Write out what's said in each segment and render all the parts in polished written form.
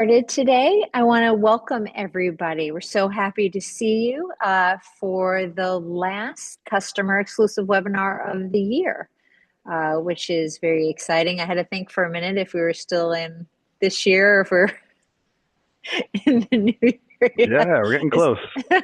Started today. I want to welcome everybody. We're so happy to see you for the last customer exclusive webinar of the year, which is very exciting. I had to think for a minute if we were still in this year or if we're in the new year. Yeah, we're getting This, close.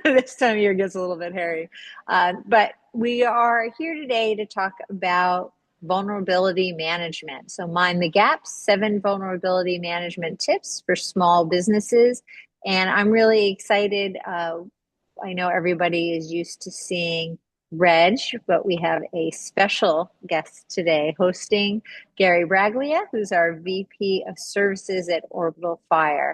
this time of year gets a little bit hairy. But we are here today to talk about vulnerability management. So, mind the gaps, 7 vulnerability management tips for small businesses. And I'm really excited. I know everybody is used to seeing Reg, but we have a special guest today hosting Gary Braglia, who's our VP of Services at OrbitalFire.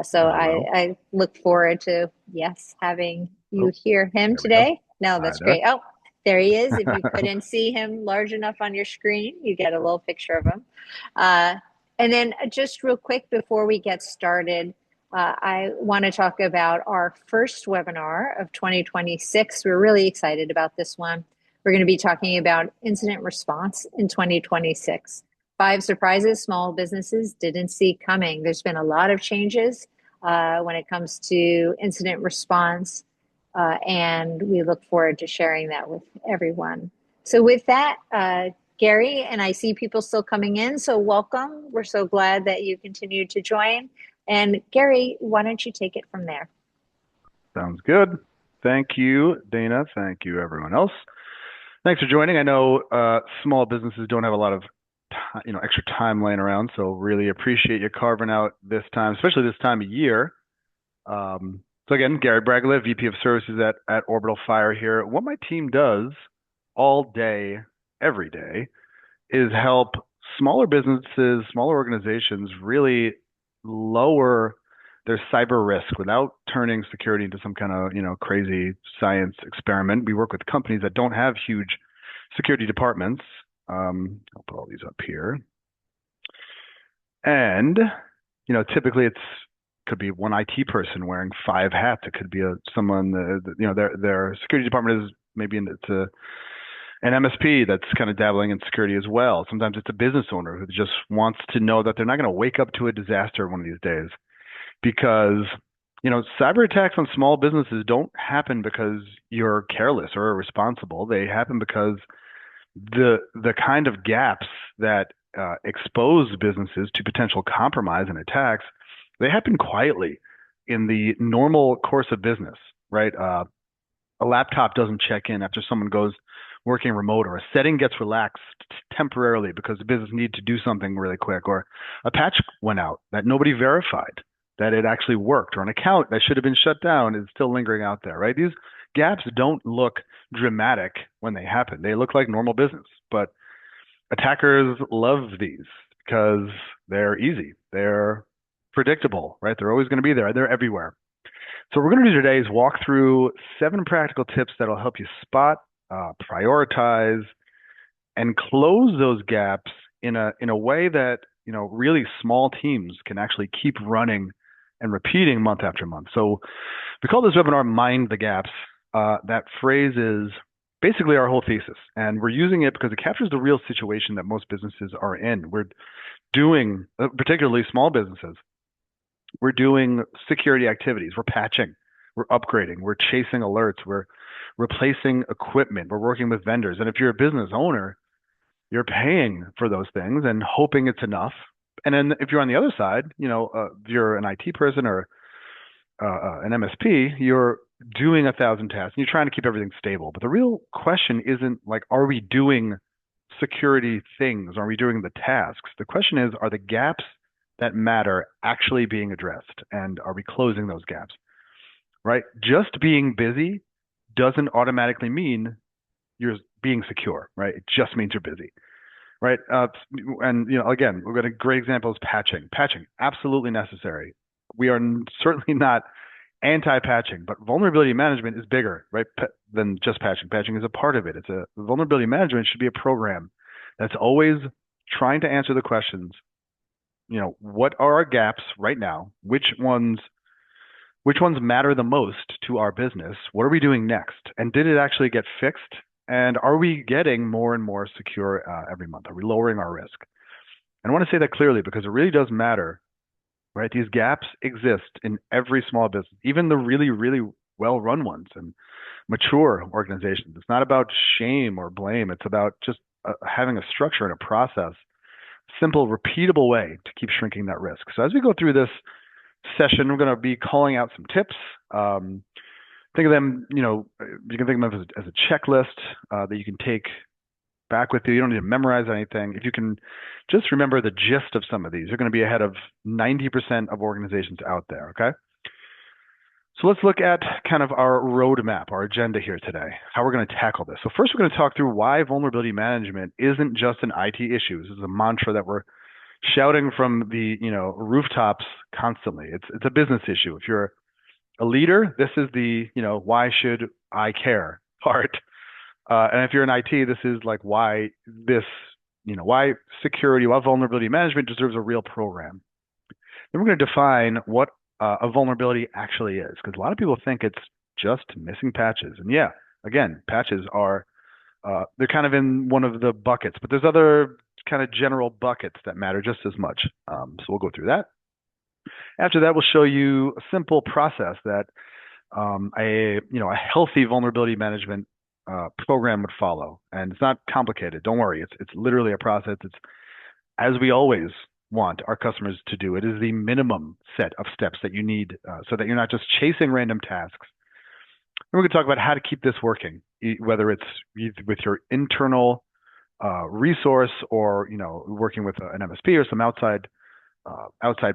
So I, Hello. I look forward to, yes, having you Oh, hear him there we go. today. No, Hi that's there. great. Oh, there he is. If you couldn't see him large enough on your screen, you get a little picture of him. Uh, and then just real quick before we get started, I want to talk about our first webinar of 2026. We're really excited about this one. We're going to be talking about incident response in 2026. 5 surprises small businesses didn't see coming. There's been a lot of changes when it comes to incident response, and we look forward to sharing that with everyone. So, with that, Gary, and I see people still coming in, so welcome. We're so glad that you continue to join. And Gary, why don't you take it from there? Sounds good. Thank you, Dana. Thank you, everyone else. Thanks for joining. I know small businesses don't have a lot of extra time laying around, so really appreciate you carving out this time, especially this time of year. So again, Gary Braglia, VP of Services at Orbital Fire here. What my team does all day, every day, is help smaller businesses, smaller organizations really lower their cyber risk without turning security into some kind of, crazy science experiment. We work with companies that don't have huge security departments. I'll put all these up here. And, typically it's could be one IT person wearing 5 hats. It could be someone, their security department is maybe into an MSP that's kind of dabbling in security as well. Sometimes it's a business owner who just wants to know that they're not going to wake up to a disaster one of these days because, cyber attacks on small businesses don't happen because you're careless or irresponsible. They happen because the kind of gaps that expose businesses to potential compromise and attacks, they happen quietly in the normal course of business, right? A laptop doesn't check in after someone goes working remote, or a setting gets relaxed temporarily because the business needed to do something really quick, or a patch went out that nobody verified that it actually worked, or an account that should have been shut down is still lingering out there, right? These gaps don't look dramatic when they happen. They look like normal business, but attackers love these because they're easy. They're predictable, right? They're always going to be there. They're everywhere. So what we're going to do today is walk through 7 practical tips that'll help you spot, prioritize, and close those gaps in a way that really small teams can actually keep running and repeating month after month. So we call this webinar "Mind the Gaps." That phrase is basically our whole thesis, and we're using it because it captures the real situation that most businesses are in. We're doing, particularly small businesses, we're doing security activities. We're patching. We're upgrading. We're chasing alerts. We're replacing equipment. We're working with vendors. And if you're a business owner, you're paying for those things and hoping it's enough. And then if you're on the other side, if you're an IT person or an MSP, you're doing 1,000 tasks and you're trying to keep everything stable. But the real question isn't like, are we doing security things? Are we doing the tasks? The question is, are the gaps that matter actually being addressed? And are we closing those gaps? Right? Just being busy doesn't automatically mean you're being secure, right? It just means you're busy, right? And again, we've got a great example is patching. Patching, absolutely necessary. We are certainly not anti-patching, but vulnerability management is bigger, right, than just patching. Patching is a part of it. Vulnerability management should be a program that's always trying to answer the questions. What are our gaps right now? Which ones matter the most to our business? What are we doing next? And did it actually get fixed? And are we getting more and more secure every month? Are we lowering our risk? And I want to say that clearly because it really does matter right? These gaps exist in every small business, even the really, really well-run ones and mature organizations. It's not about shame or blame. It's about just having a structure and a process, simple, repeatable way to keep shrinking that risk. So as we go through this session, we're going to be calling out some tips. Think of them, you can think of them as a checklist that you can take back with you. You don't need to memorize anything. If you can just remember the gist of some of these, you're going to be ahead of 90% of organizations out there, okay? So let's look at kind of our roadmap, our agenda here today, how we're going to tackle this. So first, we're going to talk through why vulnerability management isn't just an IT issue. This is a mantra that we're shouting from the rooftops constantly. It's a business issue. If you're a leader, this is the why should I care part. And if you're in IT, this is like why this why security, why vulnerability management deserves a real program. Then we're going to define what a vulnerability actually is, because a lot of people think it's just missing patches. And yeah, again, patches are they're kind of in one of the buckets, but there's other kind of general buckets that matter just as much. So we'll go through that. After that, we'll show you a simple process that a healthy vulnerability management program would follow, and it's not complicated. Don't worry, it's literally a process. It's as we always want our customers to do. It is the minimum set of steps that you need so that you're not just chasing random tasks. And we're going to talk about how to keep this working, whether it's with your internal resource or working with an MSP or some outside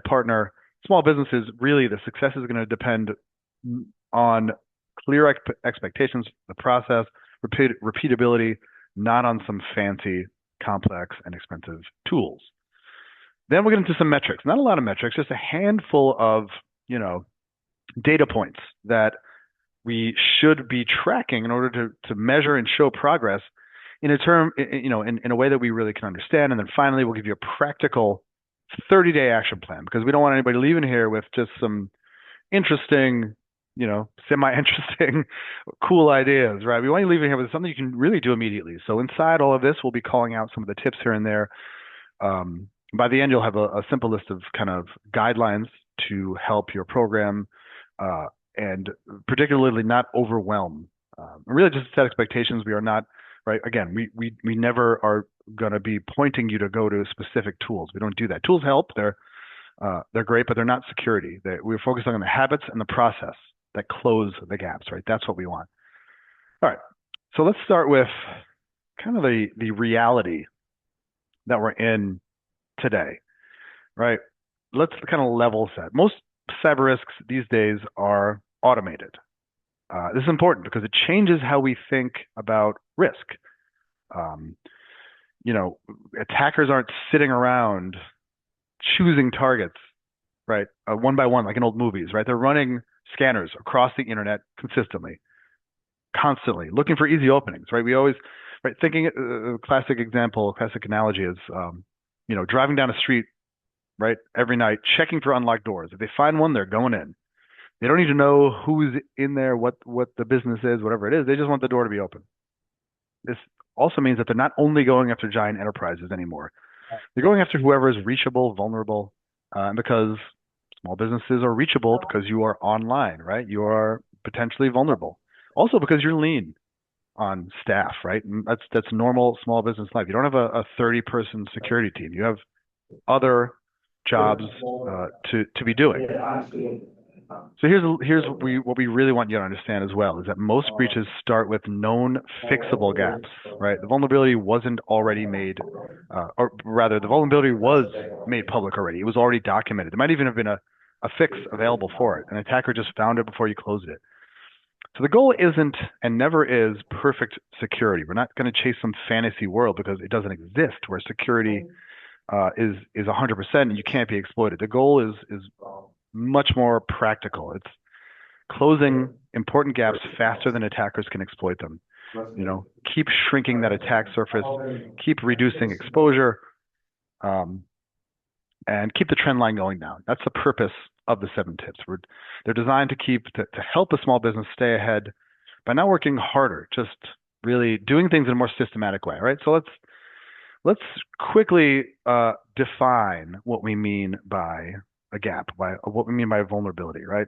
partner. Small businesses, really, the success is going to depend on clear expectations, the process, repeatability, not on some fancy, complex, and expensive tools. Then we'll get into some metrics. Not a lot of metrics, just a handful of, data points that we should be tracking in order to measure and show progress in a way that we really can understand. And then finally, we'll give you a practical 30-day action plan, because we don't want anybody leaving here with just some interesting, semi-interesting, cool ideas, right? We want you leaving here with something you can really do immediately. So inside all of this, we'll be calling out some of the tips here and there. By the end, you'll have a simple list of kind of guidelines to help your program and particularly not overwhelm. Really just set expectations. We are not, right? Again, we never are going to be pointing you to go to specific tools. We don't do that. Tools help. They're great, but they're not security. We're focusing on the habits and the process that close the gaps, right? That's what we want. All right. So let's start with kind of the reality that we're in today, right? Let's kind of level set. Most cyber risks these days are automated. This is important because it changes how we think about risk. Attackers aren't sitting around choosing targets, right? One by one, like in old movies, right? They're running scanners across the internet consistently, constantly, looking for easy openings, right? We always, right? Thinking classic example, classic analogy is, driving down a street, right, every night, checking for unlocked doors. If they find one, they're going in. They don't need to know who's in there, what the business is, whatever it is. They just want the door to be open. This also means that they're not only going after giant enterprises anymore. They're going after whoever is reachable, vulnerable, because small businesses are reachable because you are online, right? You are potentially vulnerable. Also because you're lean on staff, right? And that's normal small business life. You don't have a 30-person security team. You have other jobs to be doing. So here's what we really want you to understand as well is that most breaches start with known fixable gaps, right? The vulnerability wasn't already made, or rather, the vulnerability was made public already. It was already documented. There might even have been a fix available for it. An attacker just found it before you closed it. So the goal isn't and never is perfect security. We're not going to chase some fantasy world because it doesn't exist where security is 100% and you can't be exploited. The goal is much more practical. It's closing important gaps faster than attackers can exploit them. Keep shrinking that attack surface, keep reducing exposure, and keep the trend line going down. That's the purpose of the 7 tips. They're designed to help a small business stay ahead by not working harder, just really doing things in a more systematic way, right? So let's quickly define what we mean by a gap, by what we mean by vulnerability, right?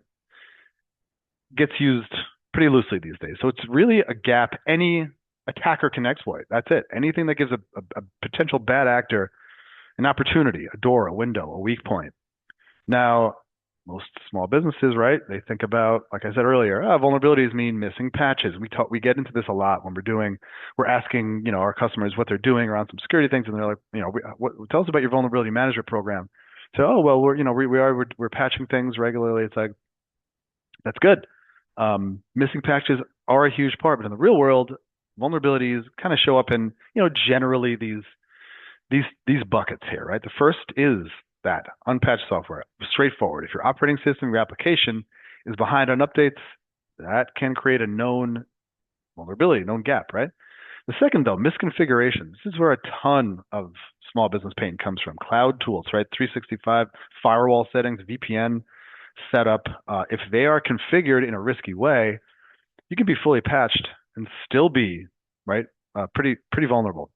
Gets used pretty loosely these days. So it's really a gap any attacker can exploit. That's it. Anything that gives a potential bad actor an opportunity, a door, a window, a weak point. Now, most small businesses, right? They think about, like I said earlier, vulnerabilities mean missing patches. We get into this a lot when we're asking, our customers what they're doing around some security things, and they're like, tell us about your vulnerability management program. So, oh well, we're patching things regularly. It's like that's good. Missing patches are a huge part, but in the real world, vulnerabilities kind of show up in, generally these buckets here, right? The first is that unpatched software, straightforward. If your operating system, your application is behind on updates, that can create a known vulnerability, known gap, right? The second, though, misconfigurations. This is where a ton of small business pain comes from. Cloud tools, right? 365, firewall settings, VPN setup. If they are configured in a risky way, you can be fully patched and still be, right, pretty vulnerable.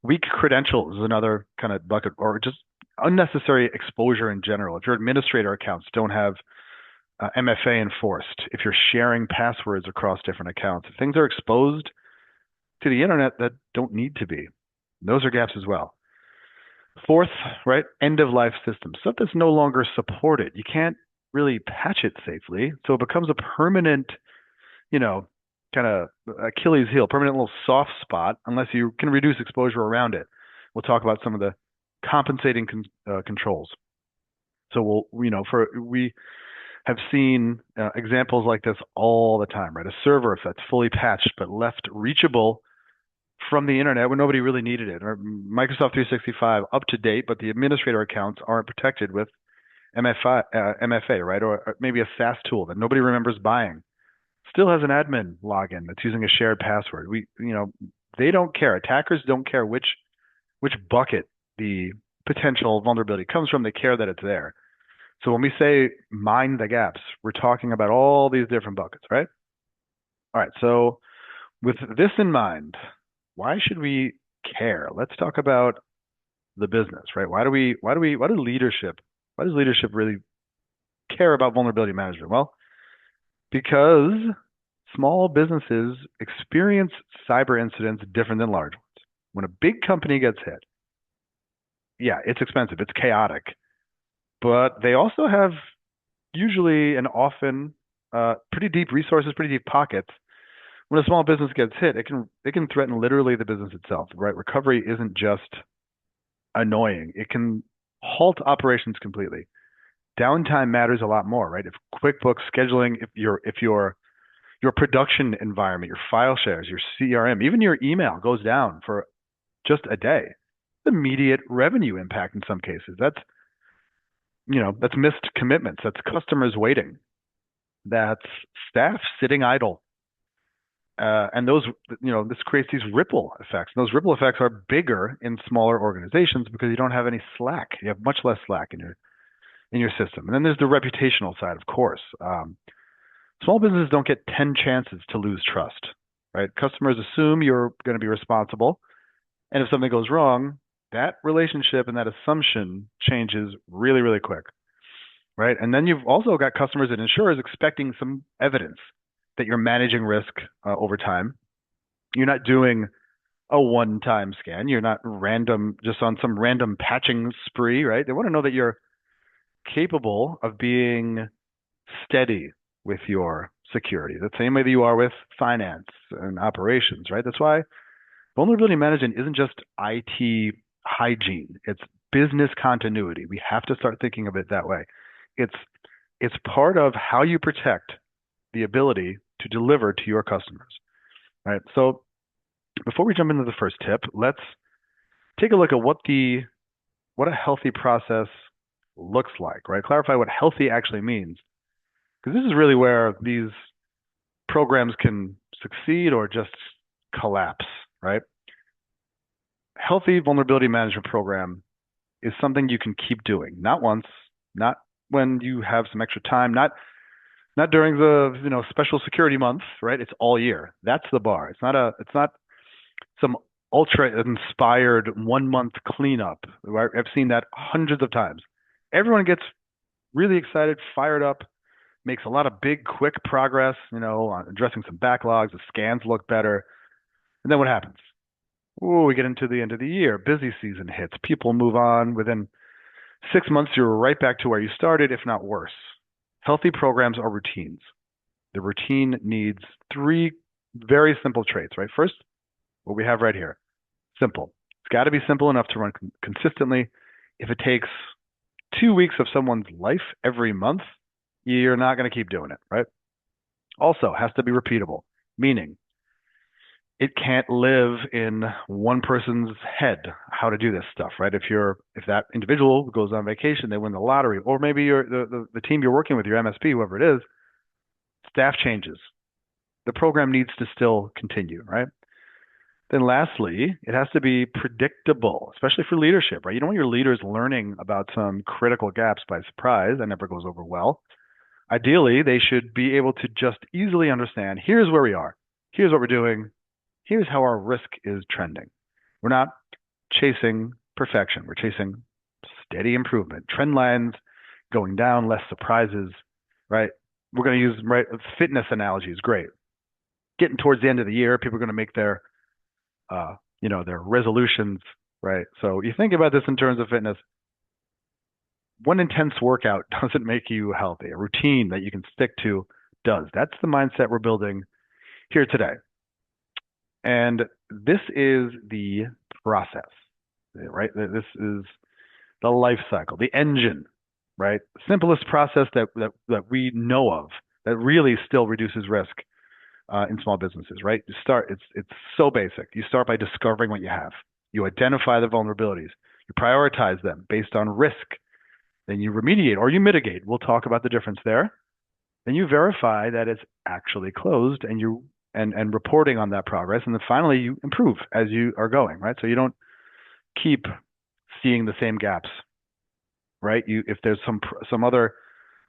Weak credentials is another kind of bucket, or just unnecessary exposure in general. If your administrator accounts don't have MFA enforced, if you're sharing passwords across different accounts, if things are exposed to the internet that don't need to be, those are gaps as well. Fourth, right, end of life systems, stuff that's no longer supported. You can't really patch it safely, so it becomes a permanent, you know, kind of Achilles heel, permanent little soft spot, unless you can reduce exposure around it. We'll talk about some of the compensating controls. So we have seen examples like this all the time, right? A server, if that's fully patched but left reachable from the internet when nobody really needed it, or Microsoft 365 up to date, but the administrator accounts aren't protected with MFA, right? Or maybe a SaaS tool that nobody remembers buying still has an admin login that's using a shared password. They don't care. Attackers don't care which bucket the potential vulnerability comes from. They care that it's there. So when we say mind the gaps, we're talking about all these different buckets, right? All right. So with this in mind, why should we care? Let's talk about the business, right? Why does leadership really care about vulnerability management? Well, because small businesses experience cyber incidents different than large ones. When a big company gets hit, yeah, it's expensive, it's chaotic, but they also have usually and often pretty deep resources, pretty deep pockets. When a small business gets hit, it can threaten literally the business itself, right? Recovery isn't just annoying; it can halt operations completely. Downtime matters a lot more, right? If QuickBooks scheduling, if your production environment, your file shares, your CRM, even your email goes down for just a day, immediate revenue impact in some cases. That's missed commitments. That's customers waiting. That's staff sitting idle. And this creates these ripple effects. And those ripple effects are bigger in smaller organizations because you don't have any slack. You have much less slack in your system. And then there's the reputational side, of course. Small businesses don't get 10 chances to lose trust, right? Customers assume you're going to be responsible. And if something goes wrong, that relationship and that assumption changes really, really quick, right? And then you've also got customers and insurers expecting some evidence that you're managing risk over time. You're not doing a one-time scan. You're not just on some random patching spree, right? They want to know that you're capable of being steady with your security, the same way that you are with finance and operations, right? That's why vulnerability management isn't just IT hygiene. It's business continuity. We have to start thinking of it that way. It's part of how you protect the ability to deliver to your customers, right? So before we jump into the first tip, let's take a look at what a healthy process looks like, right? Clarify what healthy actually means, because this is really where these programs can succeed or just collapse, right? Healthy vulnerability management program is something you can keep doing, not once, not when you have some extra time, not during the special security month, right? It's all year. That's the bar. It's not some ultra inspired 1 month cleanup. I've seen that hundreds of times. Everyone gets really excited, fired up, makes a lot of big, quick progress, on addressing some backlogs. The scans look better. And then what happens? Oh, we get into the end of the year. Busy season hits. People move on. Within 6 months, you're right back to where you started, if not worse. Healthy programs are routines. The routine needs three very simple traits, right? First, what we have right here, simple. It's got to be simple enough to run consistently. If it takes 2 weeks of someone's life every month, you're not going to keep doing it, right? Also, has to be repeatable, meaning it can't live in one person's head how to do this stuff, right? If that individual goes on vacation, they win the lottery, or maybe the team you're working with, your MSP, whoever it is, staff changes. The program needs to still continue, right? Then lastly, it has to be predictable, especially for leadership, right? You don't want your leaders learning about some critical gaps by surprise. That never goes over well. Ideally, they should be able to just easily understand, here's where we are. Here's what we're doing. Here's how our risk is trending. We're not chasing perfection. We're chasing steady improvement. Trend lines going down, less surprises, right? We're going to use fitness analogies. Great. Getting towards the end of the year, people are going to make their resolutions, right? So you think about this in terms of fitness. One intense workout doesn't make you healthy. A routine that you can stick to does. That's the mindset we're building here today. And this is the process, right? This is the life cycle, the engine, right? Simplest process that we know of that really still reduces risk in small businesses, right? It's so basic. You start by discovering what you have. You identify the vulnerabilities. You prioritize them based on risk. Then you remediate or you mitigate. We'll talk about the difference there. Then you verify that it's actually closed and reporting on that progress. And then finally you improve as you are going, right? So you don't keep seeing the same gaps, right? If there's some other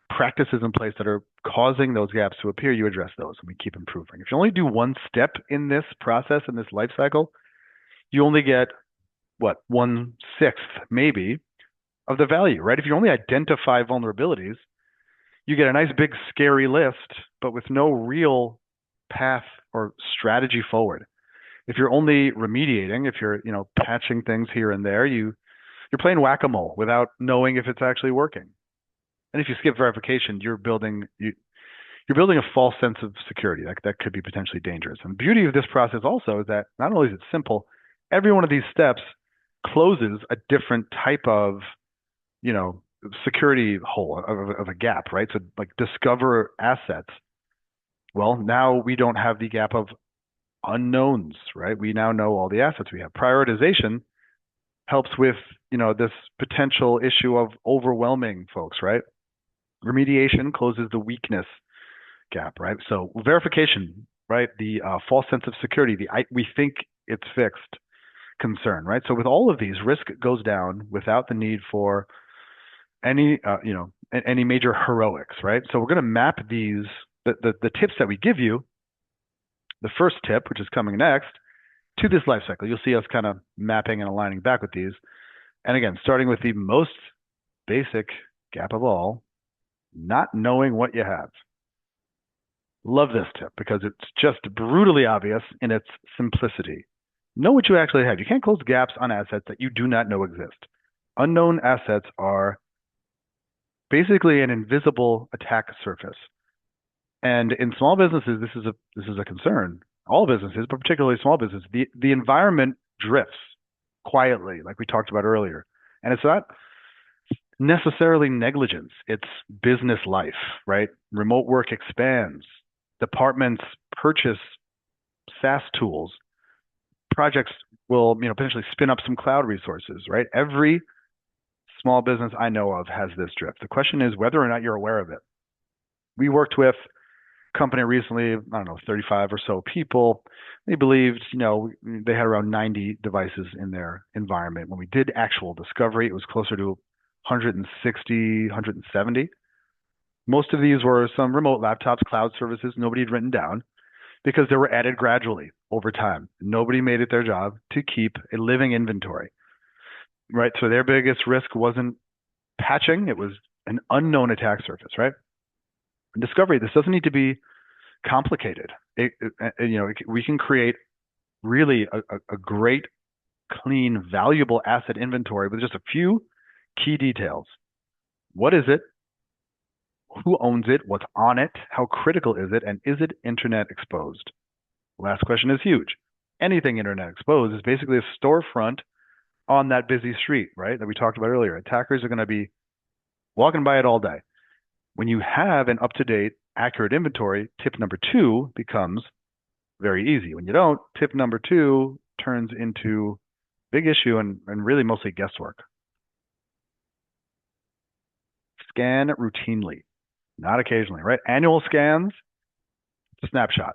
practices in place that are causing those gaps to appear, you address those and we keep improving. If you only do one step in this process, in this life cycle, you only get what, 1/6 maybe of the value, right? If you only identify vulnerabilities, you get a nice big scary list, but with no real path or strategy forward. If you're only remediating, if you're, patching things here and there, you're playing whack-a-mole without knowing if it's actually working. And if you skip verification, you're building a false sense of security. That could be potentially dangerous. And the beauty of this process also is that not only is it simple, every one of these steps closes a different type of, security hole of a gap, right? So like discover assets. Well, now we don't have the gap of unknowns, right? We now know all the assets we have. Prioritization helps with, this potential issue of overwhelming folks, right? Remediation closes the weakness gap, right? So verification, right? The false sense of security, we think it's fixed concern, right? So with all of these, risk goes down without the need for any major heroics, right? So we're going to map these the tips that we give you. The first tip, which is coming next, to this life cycle. You'll see us kind of mapping and aligning back with these. And again, starting with the most basic gap of all, not knowing what you have. Love this tip because it's just brutally obvious in its simplicity. Know what you actually have. You can't close gaps on assets that you do not know exist. Unknown assets are basically an invisible attack surface. And in small businesses, this is a concern. All businesses, but particularly small businesses, the environment drifts quietly, like we talked about earlier. And it's not necessarily negligence. It's business life, right? Remote work expands. Departments purchase SaaS tools. Projects will, potentially spin up some cloud resources, right? Every small business I know of has this drift. The question is whether or not you're aware of it. We worked with a company recently, I don't know, 35 or so people. They believed, they had around 90 devices in their environment. When we did actual discovery, it was closer to 160, 170. Most of these were some remote laptops, cloud services nobody had written down because they were added gradually over time. Nobody made it their job to keep a living inventory, right? So their biggest risk wasn't patching, it was an unknown attack surface, right? In discovery, this doesn't need to be complicated. We can create really a great, clean, valuable asset inventory with just a few key details. What is it? Who owns it? What's on it? How critical is it? And is it internet exposed? Last question is huge. Anything internet exposed is basically a storefront on that busy street, right? That we talked about earlier. Attackers are going to be walking by it all day. When you have an up-to-date, accurate inventory, tip number 2 becomes very easy. When you don't, tip number 2 turns into big issue and really mostly guesswork. Scan routinely, not occasionally, right? Annual scans, it's a snapshot.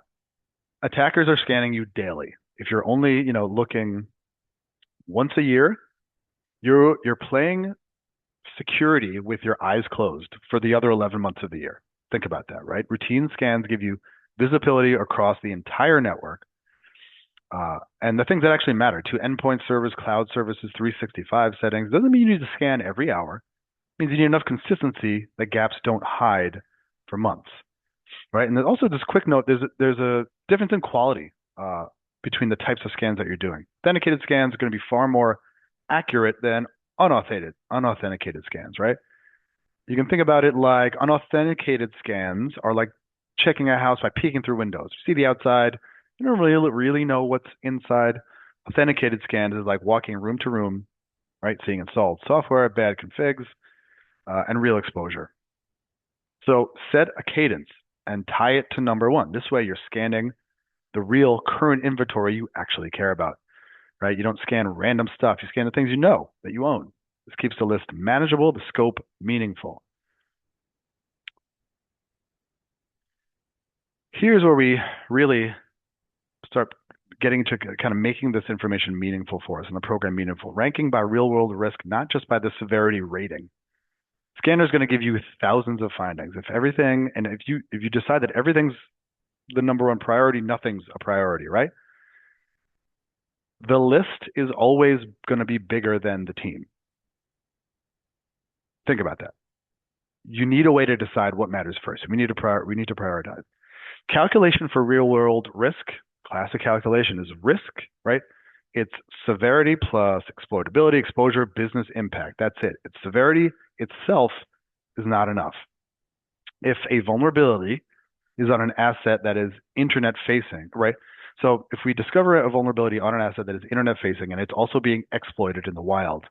Attackers are scanning you daily. If you're only, looking once a year, you're playing security with your eyes closed for the other 11 months of the year. Think about that, right? Routine scans give you visibility across the entire network. And the things that actually matter to endpoint servers, cloud services, 365 settings, doesn't mean you need to scan every hour. It means you need enough consistency that gaps don't hide for months, right? And there's also this quick note, there's a difference in quality between the types of scans that you're doing. Authenticated scans are going to be far more accurate than unauthenticated scans, right? You can think about it like unauthenticated scans are like checking a house by peeking through windows. You see the outside, you don't really know what's inside. Authenticated scans is like walking room to room, right? Seeing installed software, bad configs, and real exposure. So set a cadence and tie it to number 1. This way you're scanning the real current inventory you actually care about, right? You don't scan random stuff. You scan the things you know that you own. This keeps the list manageable, the scope meaningful. Here's where we really start getting to kind of making this information meaningful for us and the program meaningful. Ranking by real world risk, not just by the severity rating. Scanner is going to give you thousands of findings. If you decide that everything's the number 1 priority, nothing's a priority, right? The list is always going to be bigger than the team. Think about that. You need a way to decide what matters first. We need to prioritize. Calculation for real world risk, classic calculation is risk, right? It's severity plus exploitability, exposure, business impact. That's it. It's severity itself is not enough. If a vulnerability is on an asset that is internet facing, right? So if we discover a vulnerability on an asset that is internet facing and it's also being exploited in the wild,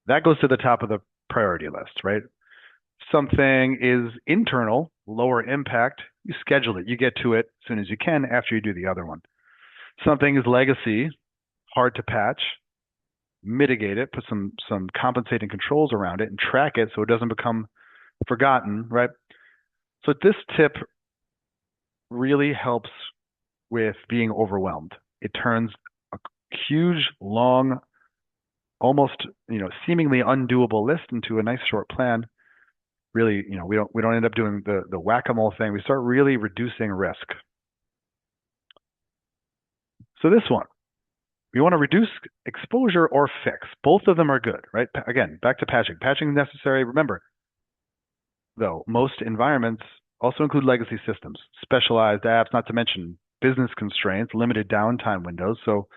that goes to the top of the priority list, right? Something is internal, lower impact, you schedule it. You get to it as soon as you can after you do the other one. Something is legacy, hard to patch, mitigate it, put some compensating controls around it and track it so it doesn't become forgotten, right? So this tip really helps with being overwhelmed. It turns a huge, long, almost, seemingly undoable list into a nice short plan. Really, we don't end up doing the whack-a-mole thing. We start really reducing risk. So this one, we want to reduce exposure or fix. Both of them are good, right? Again, back to patching. Patching is necessary. Remember, though, most environments also include legacy systems, specialized apps, not to mention business constraints, limited downtime windows. So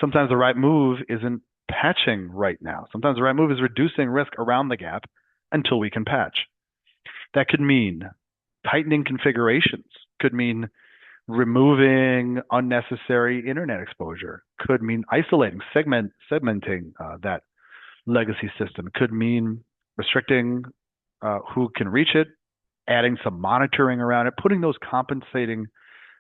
sometimes the right move isn't patching right now. Sometimes the right move is reducing risk around the gap until we can patch. That could mean tightening configurations, could mean removing unnecessary internet exposure, could mean isolating, segmenting that legacy system, could mean restricting who can reach it, adding some monitoring around it, putting those compensating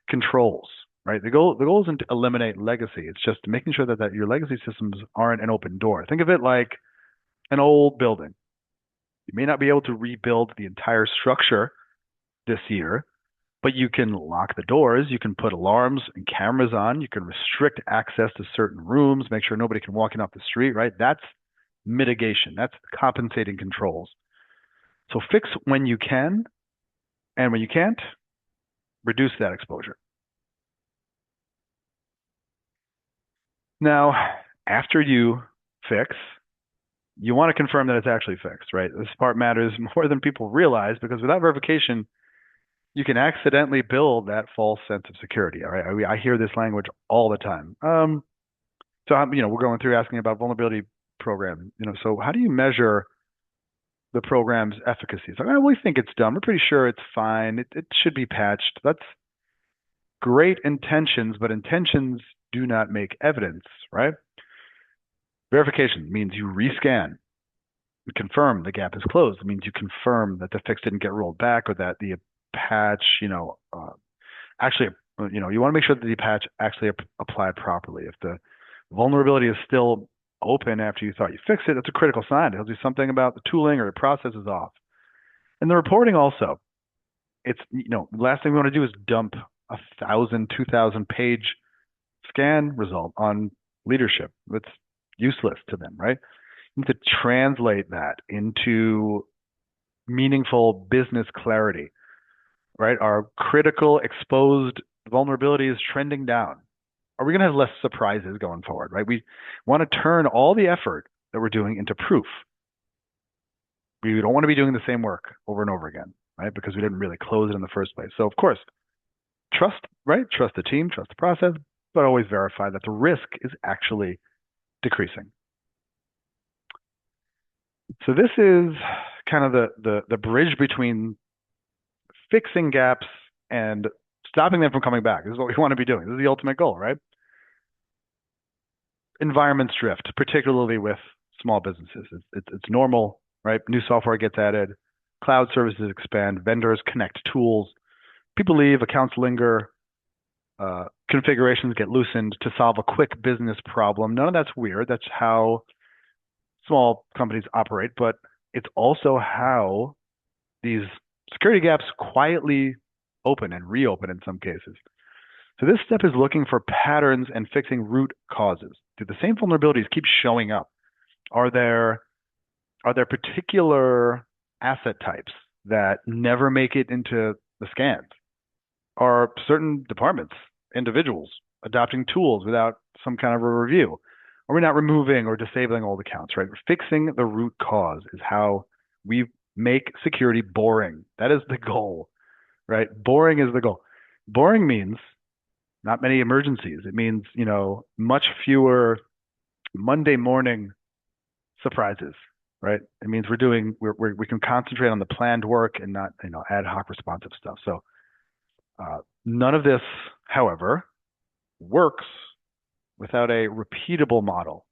controls, right? The goal isn't to eliminate legacy. It's just making sure that your legacy systems aren't an open door. Think of it like an old building. You may not be able to rebuild the entire structure this year, but you can lock the doors, you can put alarms and cameras on, you can restrict access to certain rooms, make sure nobody can walk in off the street, right? That's mitigation. That's compensating controls. So fix when you can, and when you can't, reduce that exposure. Now, after you fix, you want to confirm that it's actually fixed, right? This part matters more than people realize because without verification, you can accidentally build that false sense of security. All right, I hear this language all the time. We're going through asking about vulnerability program. So how do you measure the program's efficacy? It's like, oh, we think it's done. We're pretty sure it's fine. It should be patched. That's great intentions, but intentions do not make evidence, right? Verification means you rescan, confirm the gap is closed. It means you confirm that the fix didn't get rolled back or that the patch, actually, you want to make sure that the patch actually applied properly. If the vulnerability is still open after you thought you fixed it, that's a critical sign. It tells you something about the tooling or the process is off. And the reporting also, it's, the last thing we want to do is dump 1,000, 2,000 page scan result on leadership. It's useless to them, right? You need to translate that into meaningful business clarity, right? Our critical exposed vulnerability is trending down. Are we going to have less surprises going forward, right? We want to turn all the effort that we're doing into proof. We don't want to be doing the same work over and over again, right? Because we didn't really close it in the first place. So of course, trust, right? Trust the team, trust the process, but always verify that the risk is actually decreasing. So this is kind of the bridge between fixing gaps and stopping them from coming back. This is what we want to be doing. This is the ultimate goal, right? Environments drift, particularly with small businesses. It's normal, right? New software gets added, cloud services expand, vendors connect tools, people leave, accounts linger, configurations get loosened to solve a quick business problem. None of that's weird. That's how small companies operate, but it's also how these security gaps quietly open and reopen in some cases. So this step is looking for patterns and fixing root causes. Do the same vulnerabilities keep showing up? Are there particular asset types that never make it into the scans? Are certain departments, individuals, adopting tools without some kind of a review? Are we not removing or disabling old accounts, right? Fixing the root cause is how we make security boring. That is the goal, right? Boring is the goal. Boring means not many emergencies. It means, much fewer Monday morning surprises, right? It means we can concentrate on the planned work and not, ad hoc responsive stuff. So none of this, however, works without a repeatable model,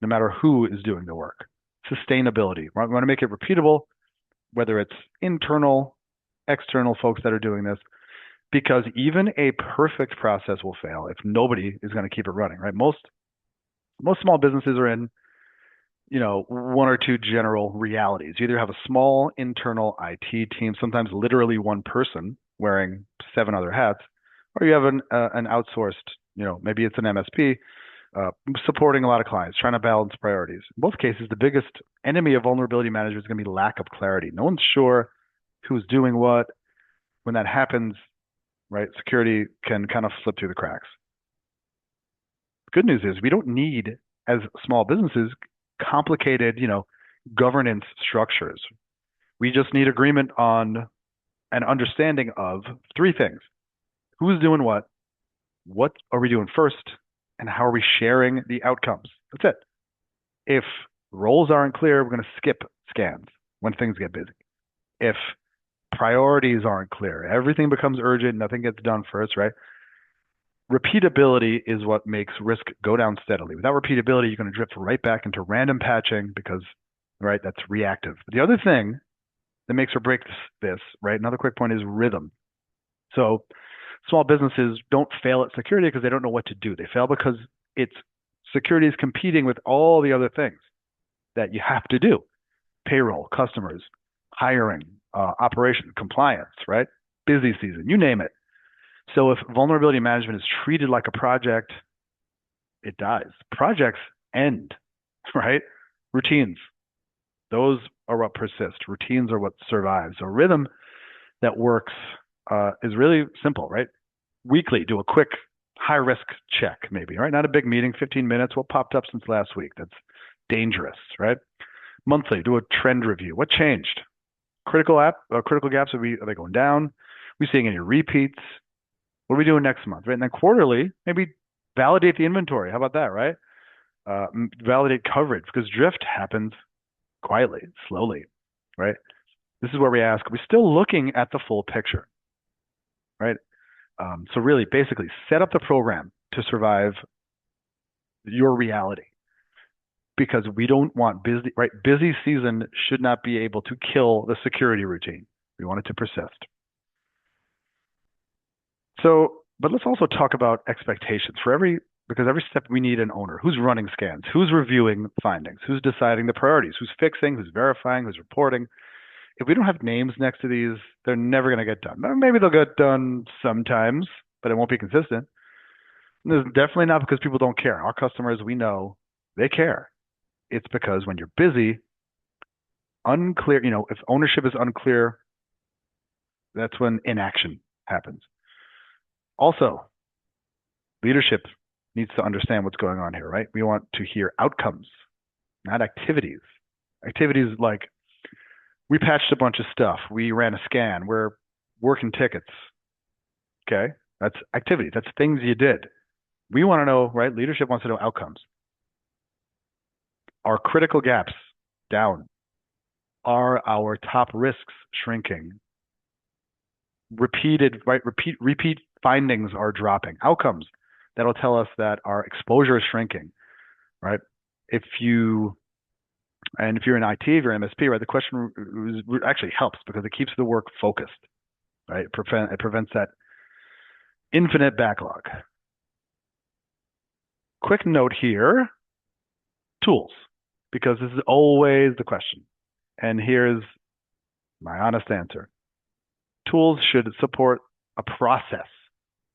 no matter who is doing the work. Sustainability. We want to make it repeatable, whether it's internal, external folks that are doing this, because even a perfect process will fail if nobody is going to keep it running, right? Most small businesses are in, one or two general realities. You either have a small internal IT team, sometimes literally one person wearing 7 other hats, or you have an outsourced, maybe it's an MSP, supporting a lot of clients, trying to balance priorities. In both cases, the biggest enemy of vulnerability management is going to be lack of clarity. No one's sure who's doing what. When that happens, right, security can kind of slip through the cracks. Good news is we don't need, as small businesses, complicated, governance structures. We just need agreement on an understanding of 3 things. Who's doing what are we doing first, and how are we sharing the outcomes? That's it. If roles aren't clear, we're going to skip scans when things get busy. If priorities aren't clear, everything becomes urgent, nothing gets done first, right? Repeatability is what makes risk go down steadily. Without repeatability, you're going to drift right back into random patching because, right, that's reactive. But the other thing that makes or breaks this, right, another quick point is rhythm. So small businesses don't fail at security because they don't know what to do. They fail because security is competing with all the other things that you have to do. Payroll, customers, hiring, operation, compliance, right? Busy season, you name it. So if vulnerability management is treated like a project, it dies. Projects end, right? Routines, those are what persist. Routines are what survive. So rhythm that works is really simple, right? Weekly, do a quick high risk check, maybe, right? Not a big meeting, 15 minutes. What popped up since last week? That's dangerous, right? Monthly, do a trend review. What changed? Critical gaps, are they going down? Are we seeing any repeats? What are we doing next month, right? And then quarterly, maybe validate the inventory. How about that, right? Validate coverage because drift happens quietly, slowly, right? This is where we ask, are we still looking at the full picture, right? So really, basically, set up the program to survive your reality because we don't want busy, right? Busy season should not be able to kill the security routine. We want it to persist. So, but let's also talk about expectations because every step we need an owner. Who's running scans? Who's reviewing findings? Who's deciding the priorities? Who's fixing? Who's verifying? Who's reporting? If we don't have names next to these, they're never going to get done. Maybe they'll get done sometimes, but it won't be consistent. And it's definitely not because people don't care. Our customers, we know, they care. It's because when you're busy, unclear, if ownership is unclear, that's when inaction happens. Also, leadership needs to understand what's going on here, right? We want to hear outcomes, not activities. Activities like we patched a bunch of stuff, we ran a scan, we're working tickets. Okay, that's activity. That's things you did. We want to know, right? Leadership wants to know outcomes. Are critical gaps down? Are our top risks shrinking? Repeat findings are dropping. Outcomes that'll tell us that our exposure is shrinking, right? If you're in IT, if you're MSP, right, the question actually helps because it keeps the work focused, right? It prevents that infinite backlog. Quick note here, tools, because this is always the question. And here's my honest answer. Tools should support a process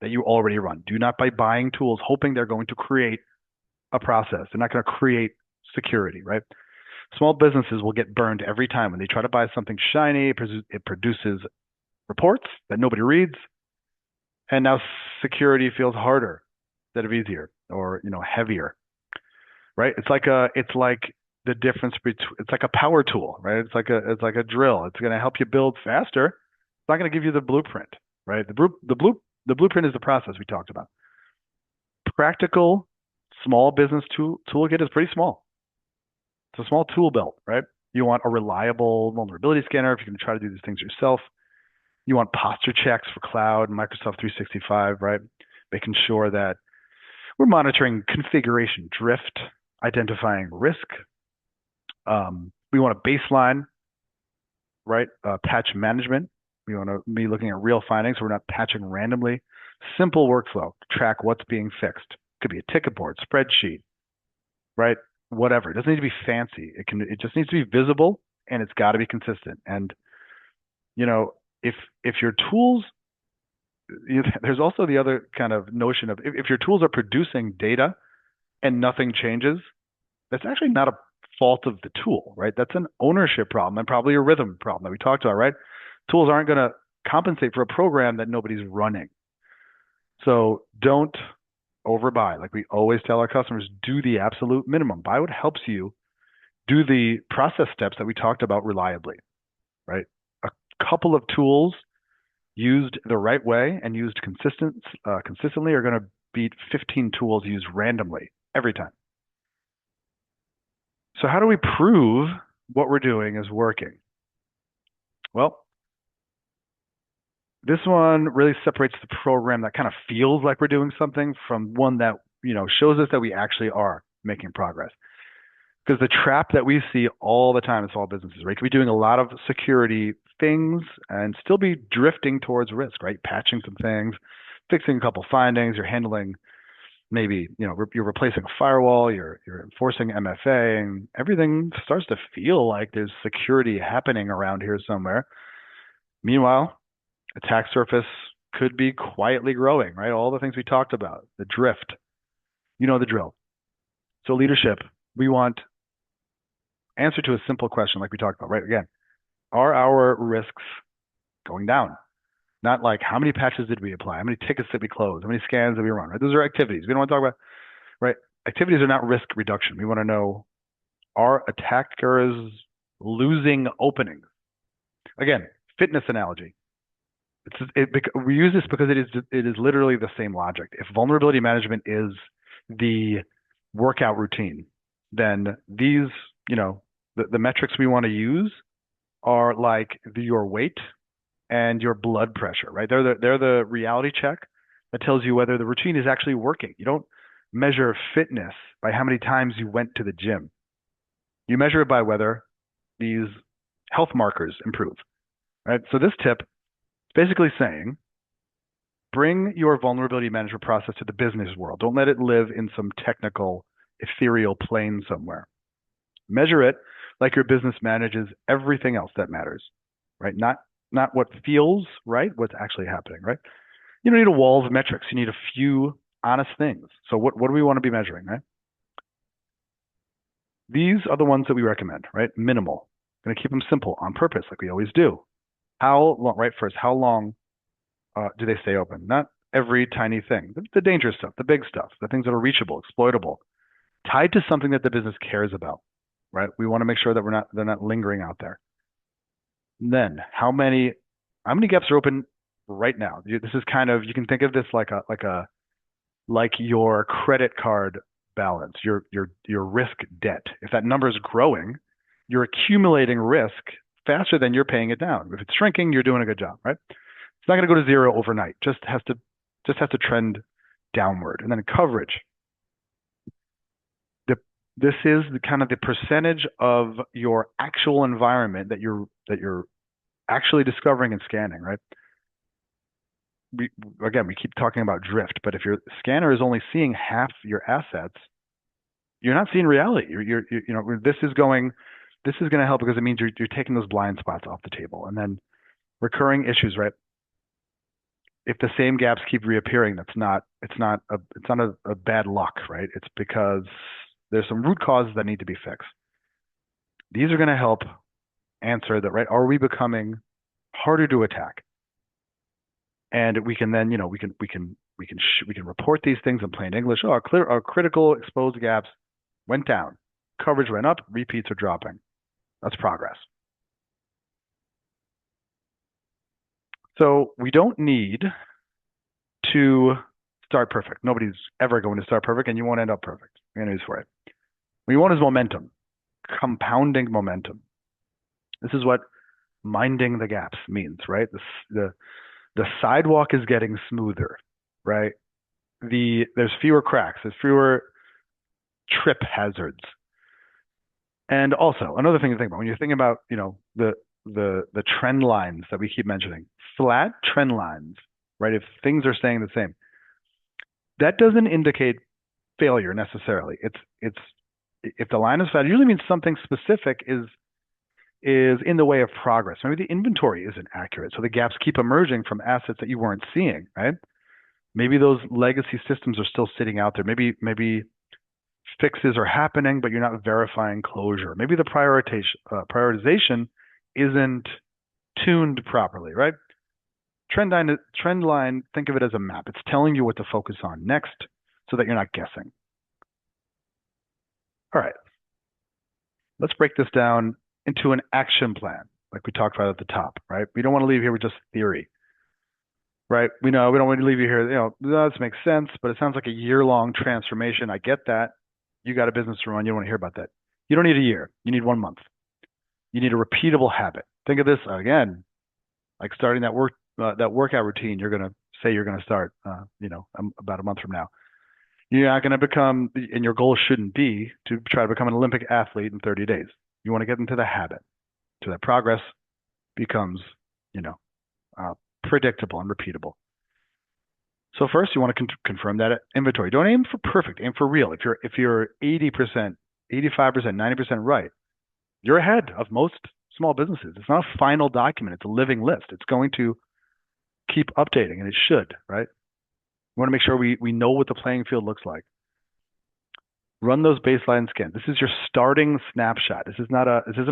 that you already run. Do not by buying tools hoping they're going to create a process. They're not going to create security, right? Small businesses will get burned every time when they try to buy something shiny. It produces reports that nobody reads, and now security feels harder instead of easier or heavier, right? It's like the difference between it's like a power tool, right? It's like a drill. It's going to help you build faster. It's not going to give you the blueprint, right? The blueprint is the process we talked about. Practical small business toolkit is pretty small. It's a small tool belt, right? You want a reliable vulnerability scanner if you're going to try to do these things yourself. You want posture checks for cloud, Microsoft 365, right? Making sure that we're monitoring configuration drift, identifying risk. We want a baseline, right? Patch management. We want to be looking at real findings. So we're not patching randomly. Simple workflow to track what's being fixed. Could be a ticket board, spreadsheet, right? Whatever. It doesn't need to be fancy. It just needs to be visible and it's got to be consistent. And if your tools, there's also the other kind of notion of if your tools are producing data and nothing changes, that's actually not a fault of the tool, right? That's an ownership problem and probably a rhythm problem that we talked about, right? Tools aren't going to compensate for a program that nobody's running. So don't overbuy. Like we always tell our customers, do the absolute minimum. Buy what helps you do the process steps that we talked about reliably, right? A couple of tools used the right way and used consistently are going to beat 15 tools used randomly every time. So how do we prove what we're doing is working? Well, this one really separates the program that kind of feels like we're doing something from one that, shows us that we actually are making progress. Because the trap that we see all the time in small businesses, right? Could be doing a lot of security things and still be drifting towards risk, right? Patching some things, fixing a couple findings, you're handling maybe, you're replacing a firewall, you're enforcing MFA, and everything starts to feel like there's security happening around here somewhere. Meanwhile, attack surface could be quietly growing, right? All the things we talked about, the drift, the drill. So leadership, we want answer to a simple question like we talked about, right? Again, are our risks going down? Not like how many patches did we apply? How many tickets did we close? How many scans did we run, right? Those are activities. We don't want to talk about, right? Activities are not risk reduction. We want to know, Are attackers losing openings? Again, fitness analogy. We use this because it is literally the same logic. If vulnerability management is the workout routine, then these, the metrics we want to use are like your weight and your blood pressure, right? They're the reality check that tells you whether the routine is actually working. You don't measure fitness by how many times you went to the gym. You measure it by whether these health markers improve, right? So this tip is basically saying, bring your vulnerability management process to the business world. Don't let it live in some technical, ethereal plane somewhere. Measure it like your business manages everything else that matters, right? Not what feels right, what's actually happening, right? You don't need a wall of metrics. You need a few honest things. So what do we want to be measuring, right? These are the ones that we recommend, right? Minimal. Going to keep them simple on purpose, like we always do. How long, right? First, how long do they stay open? Not every tiny thing. The dangerous stuff, the big stuff, the things that are reachable, exploitable, tied to something that the business cares about, right? We want to make sure that they're not lingering out there. And then how many gaps are open right now? This is kind of, you can think of this like your credit card balance, your risk debt. If that number is growing, you're accumulating risk faster than you're paying it down. If it's shrinking, you're doing a good job, right? It's not going to go to zero overnight. Just has to trend downward. And then coverage. This is the kind of the percentage of your actual environment that you're actually discovering and scanning, right? We keep talking about drift, but if your scanner is only seeing half your assets, you're not seeing reality. This is going to help because it means you're taking those blind spots off the table. And then recurring issues, right? If the same gaps keep reappearing, it's not a bad luck, right? It's because there's some root causes that need to be fixed. These are going to help answer that, right? Are we becoming harder to attack? And we can then, we can report these things in plain English. Oh, our critical exposed gaps went down, coverage went up, repeats are dropping. That's progress. So we don't need to start perfect. Nobody's ever going to start perfect, and you won't end up perfect. I got news for it. What you want is momentum, compounding momentum. This is what minding the gaps means, right? The sidewalk is getting smoother, right? There's fewer cracks, there's fewer trip hazards. And also another thing to think about when you're thinking about, the trend lines that we keep mentioning, flat trend lines, right? If things are staying the same, that doesn't indicate failure necessarily. It's if the line is flat, it usually means something specific is in the way of progress. Maybe the inventory isn't accurate, so the gaps keep emerging from assets that you weren't seeing, right? Maybe those legacy systems are still sitting out there. Maybe fixes are happening, but you're not verifying closure. Maybe the prioritization isn't tuned properly, right? Trend line, think of it as a map. It's telling you what to focus on next so that you're not guessing. All right. Let's break this down into an action plan, like we talked about at the top, right? We don't want to leave here with just theory, right? We don't want to leave you here, this makes sense, but it sounds like a year-long transformation. I get that. You got a business to run. You don't want to hear about that. You don't need a year. You need 1 month. You need a repeatable habit. Think of this again, like starting that workout routine. You're going to say you're going to start, about a month from now. You're not going to become, and your goal shouldn't be to try to become an Olympic athlete in 30 days. You want to get into the habit so that progress becomes, predictable and repeatable. So first, you want to confirm that inventory. Don't aim for perfect. Aim for real. If you're 80%, 85%, 90% right, you're ahead of most small businesses. It's not a final document. It's a living list. It's going to keep updating, and it should, right? We want to make sure we know what the playing field looks like. Run those baseline scans. This is your starting snapshot. This isn't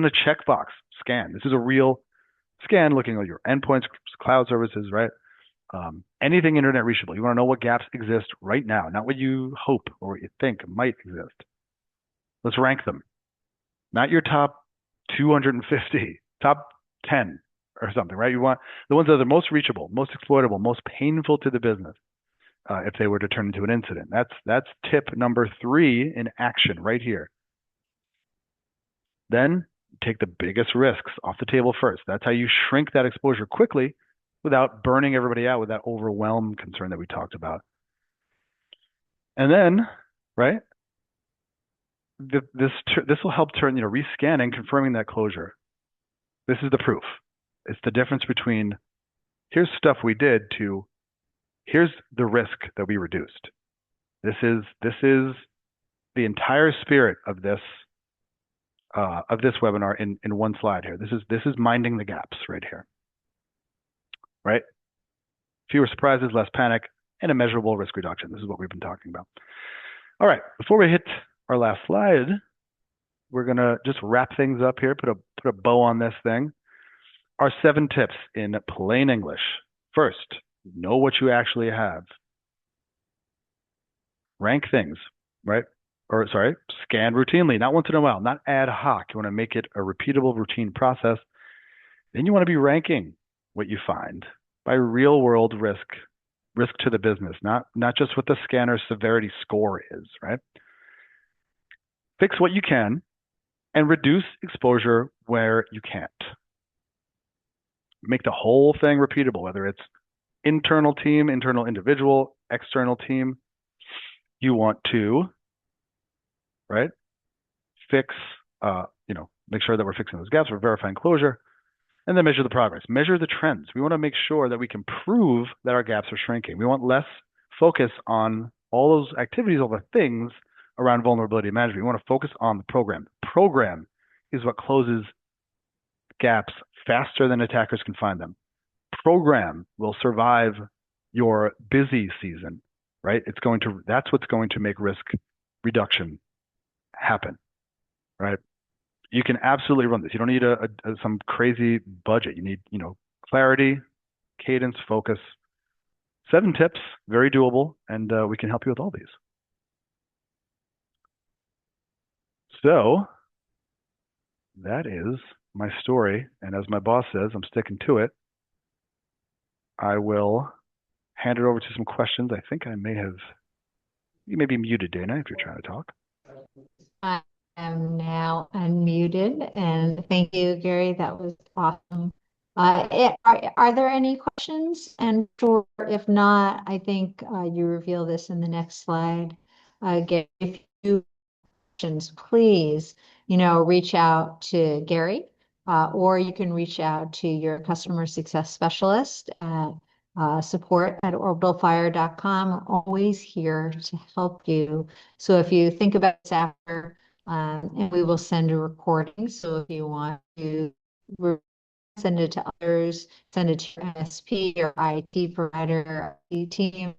a checkbox scan. This is a real scan looking at your endpoints, cloud services, right? Anything internet reachable. You want to know what gaps exist right now, not what you hope or what you think might exist. Let's rank them. not your top 250, top 10 or something, right? You want the ones that are the most reachable, most exploitable, most painful to the business if they were to turn into an incident. That's tip number 3 in action right here. Then take the biggest risks off the table first. That's how you shrink that exposure quickly without burning everybody out with that overwhelm concern that we talked about. And then, right, this will help turn, rescanning, confirming that closure. This is the proof. It's the difference between here's stuff we did to here's the risk that we reduced. This is the entire spirit of this webinar in one slide here. This is minding the gaps right here. Right? Fewer surprises, less panic, and a measurable risk reduction. This is what we've been talking about. All right, before we hit our last slide, we're gonna just wrap things up here, put a bow on this thing. Our 7 tips in plain English. First, know what you actually have. Rank things, right? Or sorry, scan routinely, not once in a while, not ad hoc. You want to make it a repeatable routine process. Then you want to be ranking what you find by real world risk to the business, not just what the scanner severity score is, right? Fix what you can and reduce exposure where you can't. Make the whole thing repeatable, whether it's internal team, internal individual, external team. You want to, right, fix, make sure that we're fixing those gaps, we're verifying closure, and then measure the progress. Measure the trends. We want to make sure that we can prove that our gaps are shrinking. We want less focus on all those activities, all the things around vulnerability management. We want to focus on the program. Program is what closes gaps faster than attackers can find them. Program will survive your busy season, right? That's what's going to make risk reduction happen, right? You can absolutely run this. You don't need some crazy budget. You need, clarity, cadence, focus. 7 tips, very doable, and we can help you with all these. So that is my story, and as my boss says, I'm sticking to it. I will hand it over to some questions. I think you may be muted, Dana, if you're trying to talk. I am now unmuted, and thank you, Gary. That was awesome. Are there any questions? And sure, if not, I think you reveal this in the next slide. Gary, if you questions, please, reach out to Gary, or you can reach out to your customer success specialist at support@orbitalfire.com. We're always here to help you. So if you think about this after, and we will send a recording. So if you want to send it to others, send it to your MSP, your IT provider, IT team,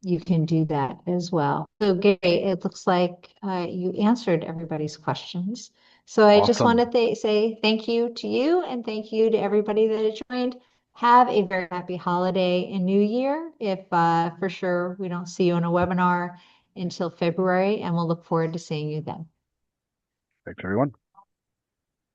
you can do that as well. So Gary, it looks like you answered everybody's questions. So I just Awesome. want to say thank you to you and thank you to everybody that joined. Have a very happy holiday and new year. If for sure we don't see you on a webinar until February, and we'll look forward to seeing you then. Thanks, everyone.